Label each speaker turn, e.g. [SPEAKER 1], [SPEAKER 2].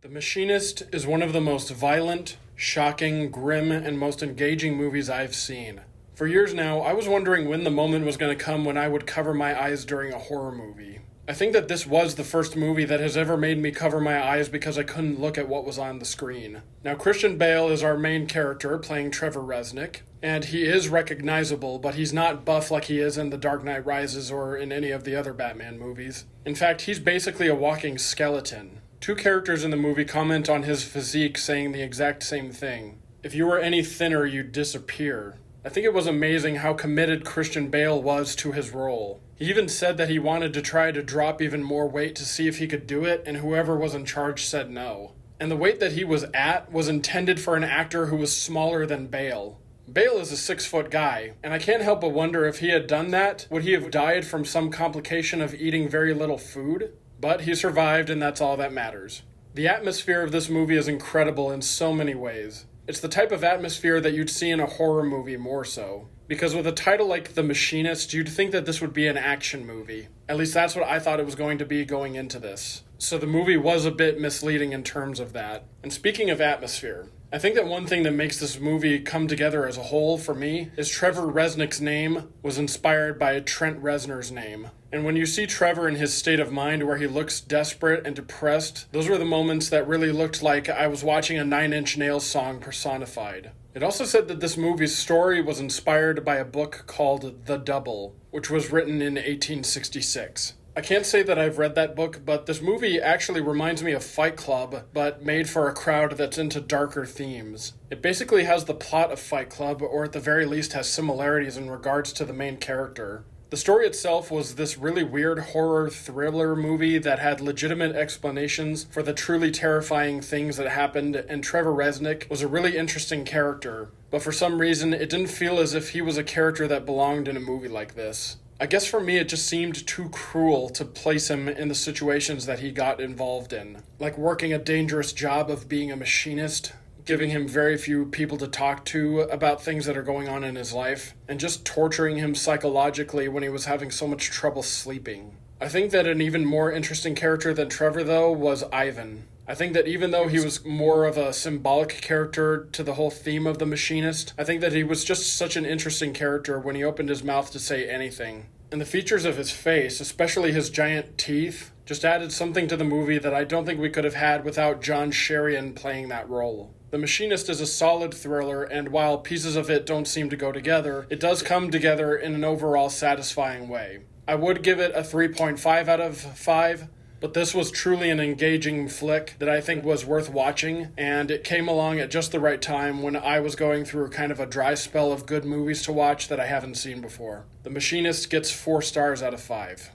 [SPEAKER 1] The Machinist is one of the most violent, shocking, grim, and most engaging movies I've seen. For years now, I was wondering when the moment was going to come when I would cover my eyes during a horror movie. I think that this was the first movie that has ever made me cover my eyes because I couldn't look at what was on the screen. Now, Christian Bale is our main character, playing Trevor Resnick, and he is recognizable, but he's not buff like he is in The Dark Knight Rises or in any of the other Batman movies. In fact, he's basically a walking skeleton. Two characters in the movie comment on his physique, saying the exact same thing. If you were any thinner, you'd disappear. I think it was amazing how committed Christian Bale was to his role. He even said that he wanted to try to drop even more weight to see if he could do it, and whoever was in charge said no. And the weight that he was at was intended for an actor who was smaller than Bale. Bale is a 6-foot guy, and I can't help but wonder if he had done that, would he have died from some complication of eating very little food? But he survived, and that's all that matters. The atmosphere of this movie is incredible in so many ways. It's the type of atmosphere that you'd see in a horror movie more so. Because with a title like The Machinist, you'd think that this would be an action movie. At least that's what I thought it was going to be going into this. So the movie was a bit misleading in terms of that. And speaking of atmosphere, I think that one thing that makes this movie come together as a whole for me is Trevor Resnick's name was inspired by Trent Reznor's name. And when you see Trevor in his state of mind where he looks desperate and depressed, those were the moments that really looked like I was watching a Nine Inch Nails song personified. It also said that this movie's story was inspired by a book called The Double, which was written in 1866. I can't say that I've read that book, but this movie actually reminds me of Fight Club, but made for a crowd that's into darker themes. It basically has the plot of Fight Club, or at the very least has similarities in regards to the main character. The story itself was this really weird horror thriller movie that had legitimate explanations for the truly terrifying things that happened, and Trevor Resnick was a really interesting character, but for some reason it didn't feel as if he was a character that belonged in a movie like this. I guess for me it just seemed too cruel to place him in the situations that he got involved in, like working a dangerous job of being a machinist, giving him very few people to talk to about things that are going on in his life, and just torturing him psychologically when he was having so much trouble sleeping. I think that an even more interesting character than Trevor, though, was Ivan. I think that even though he was more of a symbolic character to the whole theme of The Machinist, I think that he was just such an interesting character when he opened his mouth to say anything. And the features of his face, especially his giant teeth, just added something to the movie that I don't think we could have had without John Sherian playing that role. The Machinist is a solid thriller, and while pieces of it don't seem to go together, it does come together in an overall satisfying way. I would give it a 3.5 out of 5, but this was truly an engaging flick that I think was worth watching, and it came along at just the right time when I was going through kind of a dry spell of good movies to watch that I haven't seen before. The Machinist gets 4 stars out of 5.